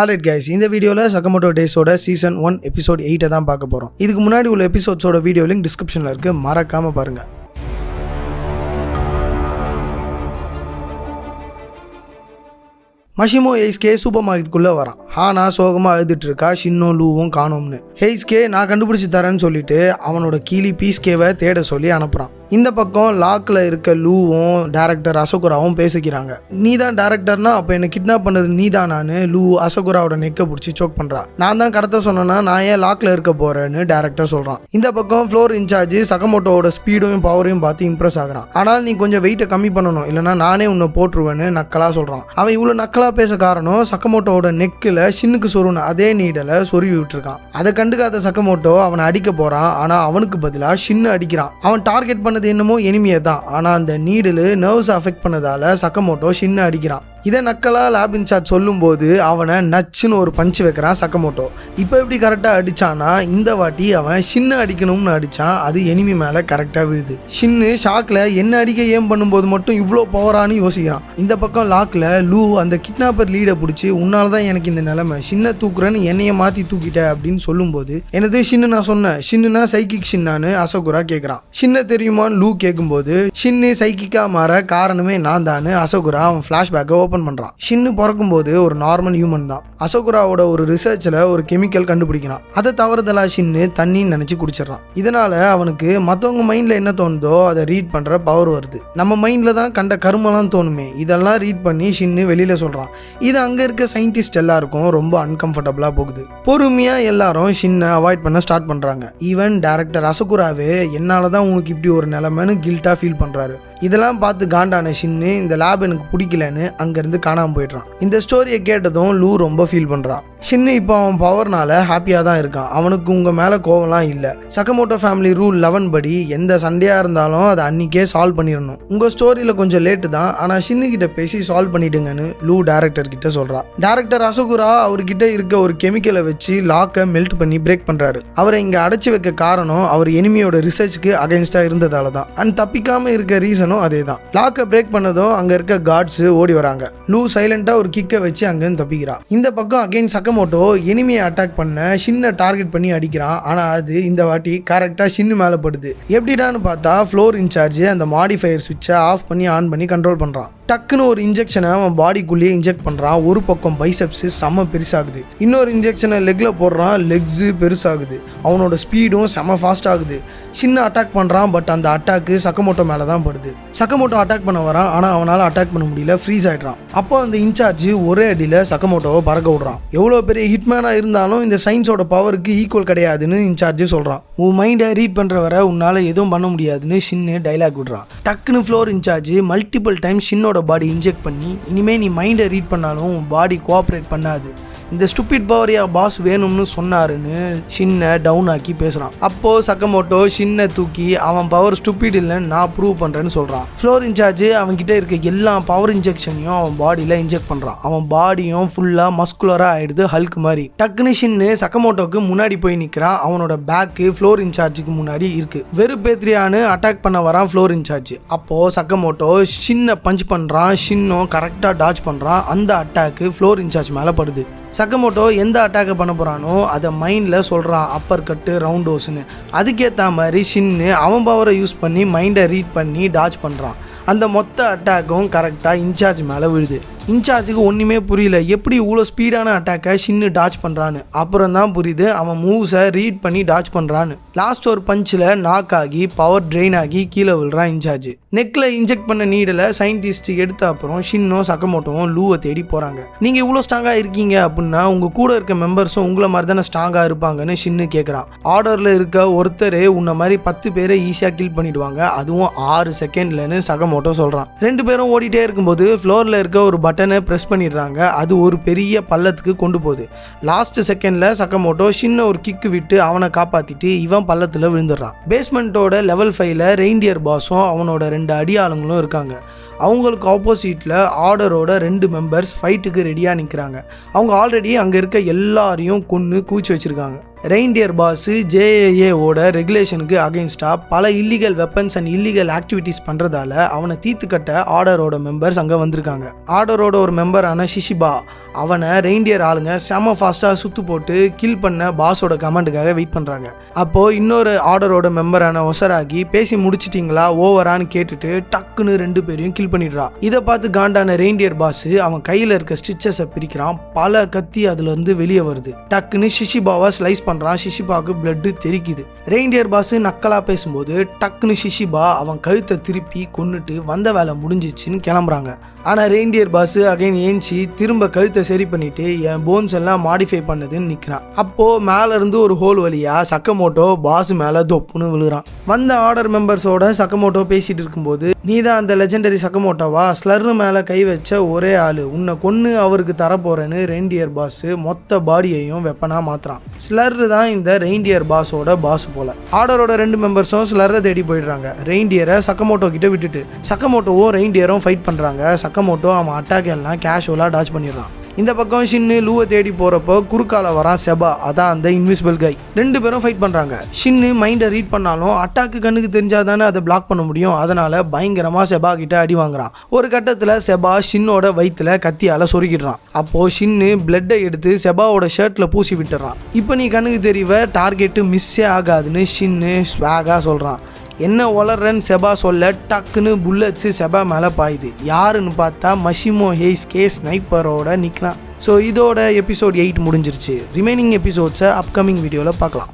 Alright guys, இந்த வீடியோவில் சகமோட்டோ டேஸோட season 1 episode 8 தான் பார்க்க போகிறோம். இதுக்கு முன்னாடி உள்ள எபிசோட்ஸோட வீடியோ லிங்க் டிஸ்கிரிப்ஷனில் இருக்குது, மறக்காமல் பாருங்கள். மஷிமோ ஹெய்ஸ்கே சூப்பர் மார்க்கெட்டுக்குள்ளே வரான். ஆனால் சோகமாக அழுதுட்டு இருக்கா ஷின்னோ லூவும் காணோம்னு. ஹெய்ஸ்கே நான் கண்டுபிடிச்சி தரேன்னு சொல்லிட்டு அவனோட கீழி பீஸ்கேவை தேட சொல்லி அனுப்புகிறான். இந்த பக்கம் லாக்கில் இருக்க லூவும் டேரக்டர் அசகுராவும் பேசிக்கிறாங்க. நீ தான் டேரக்டர்னா அப்போ என்னை கிட்னாப் பண்ணது நீ தானான்னு லூ அசகுராவோட நெக்கை பிடிச்சி சோக் பண்ணுறான். நான் தான் கடத்த சொன்னேன்னா நான் ஏன் லாக்கில் இருக்க போகிறேன்னு டேரக்டர் சொல்கிறான். இந்த பக்கம் ஃப்ளோர் இன்சார்ஜ் சகமோட்டோவோட ஸ்பீடையும் பவரையும் பார்த்து இம்ப்ரெஸ் ஆகிறான். ஆனால் நீ கொஞ்சம் வெயிட்டை கம்மி பண்ணணும், இல்லைனா நானே உன்னை போட்டுருவேன்னு நக்கலாக சொல்கிறான். அவன் இவ்வளோ நக்கலாக பேச காரணம் சகமோட்டோவோட நெக்கில் ஷின்னுக்கு சொருன அதே நீடலை சொருவி விட்டுருக்கான். அதை கண்டுக்காத சகமோட்டோ அவனை அடிக்க போகிறான். ஆனால் அவனுக்கு பதிலாக ஷின்னு அடிக்கிறான். அவன் டார்கெட் பண்ணது என்னமோ எனிமியை தான். ஆனால் அந்த நீடில் நர்வ்ஸ் அஃபெக்ட் பண்ணதால சகமோட்டோ ஷின்னு அடிக்கிறான். இதை நக்கலா லேப் இன்சார்ஜ் சொல்லும்போது அவனை நச்சுன்னு ஒரு பஞ்சு வைக்கிறான் சகமோட்டோ. இப்போ எப்படி கரெக்டாக அடித்தானா, இந்த வாட்டி அவன் ஷின்னு அடிக்கணும்னு அடித்தான். அது எனிமி மேலே கரெக்டாக விழுது. ஷின்னு ஷாக்கில் என்ன அடிக்க ஏம் பண்ணும்போது மட்டும் இவ்வளோ பவரானு யோசிக்கிறான். இந்த பக்கம் லாக்கில் லூ அந்த கிட்னாப்பர் லீடை பிடிச்சி உன்னால தான் எனக்கு இந்த நிலைமை, ஷின்னை தூக்குறேன்னு என்னைய மாற்றி தூக்கிட்ட அப்படின்னு சொல்லும்போது எனது ஷின்னு நான் சொன்னேன், ஷின்னுனா சைக்கிக் ஷின்னான்னு அசகுரா கேட்குறான். ஷின்னை தெரியுமான்னு லூ கேட்கும்போது ஷின்னு சைக்கிக்காக மாற காரணமே நான் தான்னு அசகுரா அவன் ஃப்ளாஷ்பேக்கை ஓப்பன் பண்றான். ஷின்னு பிறக்கும்போது ஒரு நார்மல் ஹியூமன் தான். அசகுராவோட ஒரு ரிசர்ச்ல ஒரு கெமிக்கல் கண்டுபிடிக்கிறான். அதை தவறுதலா ஷின்னு தண்ணின்னு நினைச்சு குடிச்சிடறான். இதனால அவனுக்கு மற்றவங்க மைண்ட்ல என்ன தோணுதோ அதை ரீட் பண்ற பவர் வருது. நம்ம மைண்ட்ல தான் கண்ட கருமெல்லாம் தோணுமே, இதெல்லாம் ரீட் பண்ணி ஷின்னு வெளியில சொல்றான். இது அங்க இருக்க சயின்டிஸ்ட் எல்லாருக்கும் ரொம்ப அன்கம்ஃபர்டபுளா போகுது. பொறுமையா எல்லாரும் ஷின்னை அவாய்ட் பண்ண ஸ்டார்ட் பண்றாங்க. ஈவன் டைரக்டர் அசகுராவே என்னாலதான் உனக்கு இப்படி ஒரு நிலைமைன்னு கில்ட்டா ஃபீல் பண்றாரு. இதெல்லாம் பார்த்து காண்டான ஷின்னு இந்த லேப் எனக்கு பிடிக்கலன்னு அங்கேருந்து காணாமல் போயிடுறான். இந்த ஸ்டோரியை கேட்டதும் லூ ரொம்ப ஃபீல் பண்ணுறான். ஷின்னு இப்போ அவன் பவர்னால ஹாப்பியாக தான் இருக்கான். அவனுக்கு உங்கள் மேலே கோவம்லாம் இல்லை. சகமோட்டோ ஃபேமிலி ரூல் 11 படி எந்த சண்டையாக இருந்தாலும் அதை அன்றைக்கே சால்வ் பண்ணிடணும். உங்கள் ஸ்டோரியில் கொஞ்சம் லேட்டு தான், ஆனால் ஷின்னு கிட்ட பேசி சால்வ் பண்ணிடுங்கன்னு லூ டேரக்டர் கிட்ட சொல்கிறான். டேரக்டர் அசகுரா அவர்கிட்ட இருக்க ஒரு கெமிக்கலை வச்சு லாக்கை மெல்ட் பண்ணி பிரேக் பண்ணுறாரு. அவரை இங்கே அடைச்சி வைக்க காரணம் அவர் எனிமியோட ரிசர்ச்சுக்கு அகைன்ஸ்டாக இருந்ததால தான். அண்ட் தப்பிக்காமல் இருக்க ரீசனும் அதே தான். லாக்கை பிரேக் பண்ணதும் அங்க இருக்க கார்ட்ஸ் ஓடி வராங்க. லூ சைலண்டா ஒரு கிக்கை வச்சு அங்கிருந்து தப்பிக்கிறான். இந்த பக்கம் அகைன் சகமோட்டோ எனிமியை அட்டாக் பண்ண ஷின்னை டார்கெட் பண்ணி அடிக்கிறான். ஆனா அது இந்த வாட்டி கரெக்டா ஷின்னு மேல படுது. எப்படிடான்னு பார்த்தா ஃப்ளோர் இன்சார்ஜ் அந்த மாடிஃபயர் சுவிட்சை ஆஃப் பண்ணி ஆன் பண்ணி கண்ட்ரோல் பண்றான். டக்குன்னு ஒரு இன்ஜெக்ஷனை அவன் பாடிக்குள்ளேயே இன்ஜெக்ட் பண்றான். ஒரு பக்கம் பைசெப்ஸ் செம்ம பெருசாகுது. இன்னொரு இன்ஜெக்ஷனை லெக்ல போடுறான், லெக்ஸ் பெருசாகுது. அவனோட ஸ்பீடும் செம்ம ஃபாஸ்ட் ஆகுது. ஷின்னை அட்டாக் பண்றான். பட் அந்த அட்டாக்கு சகமோட்டோ மேல தான் படுது. சகமோட்டோ அட்டாக் பண்ண வரான். ஆனால் அவனால் அட்டாக் பண்ண முடியல, ஃப்ரீஸ் ஆகிடுறான். அப்போ அந்த இன்சார்ஜ் ஒரே அடியில் சகமோட்டோவை பறக்க விடுறான். எவ்வளோ பெரிய ஹிட்மேனாக இருந்தாலும் இந்த சயின்ஸோட பவருக்கு ஈக்குவல் கிடையாதுன்னு இன்சார்ஜ் சொல்கிறான். உன் மைண்டை ரீட் பண்ணுற வரை உன்னால் எதுவும் பண்ண முடியாதுன்னு ஷின்னு டைலாக் விடுறான். டக்குன்னு ஃப்ளோர் இன்சார்ஜ் மல்டிபிள் டைம் ஷின்னோட பாடி இன்ஜெக்ட் பண்ணி இனிமேல் நீ மைண்டை ரீட் பண்ணாலும் உன் பாடி கோஆப்ரேட் பண்ணாது, இந்த ஸ்டூபிட் பவரியா பாஸ் வேணும்னு சொன்னாருன்னு ஷின்னை டவுன் ஆக்கி பேசுகிறான். அப்போது சகமோட்டோ ஷின்னை தூக்கி அவன் பவர் ஸ்டூபிட் இல்லைன்னு நான் ப்ரூவ் பண்ணுறேன்னு சொல்கிறான். ஃப்ளோர் இன்சார்ஜ் அவன்கிட்ட இருக்க எல்லா பவர் இன்ஜெக்ஷனையும் அவன் பாடியில் இன்ஜெக்ட் பண்ணுறான். அவன் பாடியும் ஃபுல்லாக மஸ்குலராக ஆகிடுது, ஹல்க் மாதிரி. டக்குன்னு ஷின்னு சகமோட்டோக்கு முன்னாடி போய் நிற்கிறான். அவனோட பேக்கு ஃப்ளோர் இன்சார்ஜுக்கு முன்னாடி இருக்குது. வெறுப்பேத்ரியான்னு அட்டாக் பண்ண வரான் ஃப்ளோர் இன்சார்ஜ். அப்போது சகமோட்டோ ஷின்னை பஞ்ச் பண்ணுறான். ஷின்னும் கரெக்டாக டாச் பண்ணுறான். அந்த அட்டாக்கு ஃப்ளோர் இன்சார்ஜ் மேலே படுது. சகமோட்டோ எந்த அட்டாக்கை பண்ண போகிறானோ அதை மைண்டில் சொல்கிறான், அப்பர் கட்டு ரவுண்டோஸ்ன்னு. அதுக்கேற்ற மாதிரி ஷின்னு அவன் பவரை யூஸ் பண்ணி மைண்டை ரீட் பண்ணி டாச் பண்ணுறான். அந்த மொத்த அட்டாக்கும் கரெக்டாக இன்சார்ஜ் மேலே விழுது. இன்சார்ஜுக்கு ஒன்றுமே புரியல, எப்படி இவ்வளோ ஸ்பீடான அட்டாக்கை ஷின்னு டாச் பண்ணுறான்னு. அப்புறம் தான் புரியுது அவன் மூவ்ஸை ரீட் பண்ணி டாச் பண்ணுறான்னு. லாஸ்ட் ஒரு பஞ்சில் நாக் ஆகி பவர் ட்ரெயின் ஆகி கீழே விழுறான் இன்சார்ஜ். நெக்கில் இன்ஜெக்ட் பண்ண நீடில் சயின்டிஸ்ட் எடுத்த அப்புறம் ஷின்னோ சகமோட்டோவும் லூவை தேடி போகிறாங்க. நீங்கள் இவ்வளோ ஸ்ட்ராங்காக இருக்கீங்க அப்படின்னா உங்கள் கூட இருக்க மெம்பர்ஸும் உங்களை மாதிரி தானே ஸ்ட்ராங்காக இருப்பாங்கன்னு ஷின்னு கேட்குறான். ஆர்டரில் இருக்க ஒருத்தர் உன்ன மாதிரி 10 பேரை ஈஸியாக கில் பண்ணிடுவாங்க, அதுவும் 6 செகண்ட்லன்னு சகமோட்டோ சொல்கிறான். 2 பேரும் ஓடிட்டே இருக்கும்போது ஃப்ளோரில் இருக்க ஒரு பட்டனை ப்ரெஸ் பண்ணிடுறாங்க. அது ஒரு பெரிய பள்ளத்துக்கு கொண்டு போகுது. லாஸ்ட் செகண்ட்ல சகமோட்டோ ஷின்னை ஒரு கிக்கு விட்டு அவனை காப்பாத்திட்டு இவன் பள்ளத்தில் விழுந்துடுறான். பேஸ்மெண்ட்டோட லெவல் 5ல ரெயின்டியர் பாஸும் அவனோட 2 அடியாளுங்களும் இருக்காங்க. அவங்களுக்கு ஆப்போசிட்டில் ஆர்டரோட 2 மெம்பர்ஸ் ஃபைட்டுக்கு ரெடியாக நிற்கிறாங்க. அவங்க ஆல்ரெடி அங்கே இருக்க எல்லாரையும் கொன்று கூச்சி வச்சுருக்காங்க. ரெயின்டியர் பாஸ் ஜேஏஏவோட ரெகுலேஷனுக்கு அகெயின்ஸ்டாக பல illegal weapons and illegal activities பண்ணுறதால அவனை தீர்த்து கட்ட ஆர்டரோட மெம்பர்ஸ் அங்கே வந்திருக்காங்க. ஆர்டரோட ஒரு மெம்பரான ஷிஷிபா அவனை ரெயின்டியர் ஆளுங்க செம ஃபாஸ்ட்டாக சுத்து போட்டு கில் பண்ண பாஸோட கமெண்ட்டுக்காக வெயிட் பண்ணுறாங்க. அப்போது இன்னொரு ஆர்டரோட மெம்பரான ஒசராகி பேசி முடிச்சிட்டிங்களா ஓவரான்னு கேட்டுட்டு டக்குன்னு 2 பேரையும் கில் பண்ணிடுறா. இதை பார்த்து காண்டான ரெயின்டியர் பாஸ் அவன் கையில் இருக்க ஸ்டிச்சஸை பிரிக்கிறான். பல கத்தி அதுலேருந்து வெளியே வருது. டக்குன்னு ஷிஷிபாவை ஸ்லைஸ் பண்ணுறான். ஷிஷிபாவுக்கு பிளட்டு தெரிக்குது. ரெயின்டியர் பாஸ் நக்கலாக பேசும்போது டக்குன்னு ஷிஷிபா அவன் கழுத்தை திருப்பி கொன்னுட்டு வந்த வேலை முடிஞ்சிச்சுன்னு கிளம்புறாங்க. ஆனால் ரெயின்டியர் பாஸ் அகைன் ஏஞ்சி திரும்ப கழுத்தை சரி பண்ணிட்டு என் போன்ஸ் எல்லாம் மாடிஃபை பண்ணதுன்னு நிற்கிறான். அப்போது மேலேருந்து ஒரு ஹோல் வழியாக சக்கமோட்டோ பாஸ் மேலே தொப்புன்னு விழுறான். வந்த ஆர்டர் மெம்பர்ஸோட சக்கமோட்டோ பேசிகிட்டு இருக்கும்போது நீ தான் அந்த லெஜெண்டரி சக்கமோட்டோவா, ஸ்லர்ரு மேலே கை வச்ச ஒரே ஆள், உன்னை கொன்று அவருக்கு தரப்போறேன்னு ரெயின்டியர் பாஸ் மொத்த பாடியையும் வெப்பனாக மாற்றுறான். ஸ்லர்ரு தான் இந்த ரெயின்டியர் பாஸோட பாஸ் போல. ஆர்டரோட 2 மெம்பர்ஸும் ஸ்லர்ரை தேடி போயிடுறாங்க. ரெயின்டியரை சக்கமோட்டோ கிட்ட விட்டுட்டு சக்கமோட்டோவும் ரெயின்டியரும் ஃபைட் பண்ணுறாங்க. சக்கமோட்டோ அவன் அட்டாக் எல்லாம் கேஷுவலாக டாச் பண்ணிடுறான். இந்த பக்கம் ஷின்னு லூவை தேடி போகிறப்போ குறுக்கால வரான் செபா, அதான் அந்த இன்விசிபிள் கை. 2 பேரும் ஃபைட் பண்ணுறாங்க. ஷின்னு மைண்டை ரீட் பண்ணாலும் அட்டாக்கு கண்ணுக்கு தெரிஞ்சாதானே அதை பிளாக் பண்ண முடியும். அதனால பயங்கரமாக செபா கிட்ட அடி வாங்குறான். ஒரு கட்டத்தில் செபா ஷின்னோட வயிற்றுல கத்தியால் சொருகிடுறான். அப்போது ஷின்னு பிளட்டை எடுத்து செபாவோட ஷர்ட்டில் பூசி விட்டுறான். இப்போ நீ கண்ணுக்கு தெரியவ டார்கெட்டு மிஸ்ஸே ஆகாதுன்னு ஷின்னு ஸ்வாகாக சொல்கிறான். என்ன வளர்றன்னு செபா சொல்ல டக்குன்னு புல்லட்ஸு செபா மேலே பாயுது. யாருன்னு பார்த்தா மஷிமோ ஹெய்ஸ்கே ஸ்னைப்பரோட நிற்கிறான். ஸோ இதோட எபிசோட் 8 முடிஞ்சிருச்சு. ரிமைனிங் எபிசோட்ஸை அப்கமிங் வீடியோவில் பார்க்கலாம்.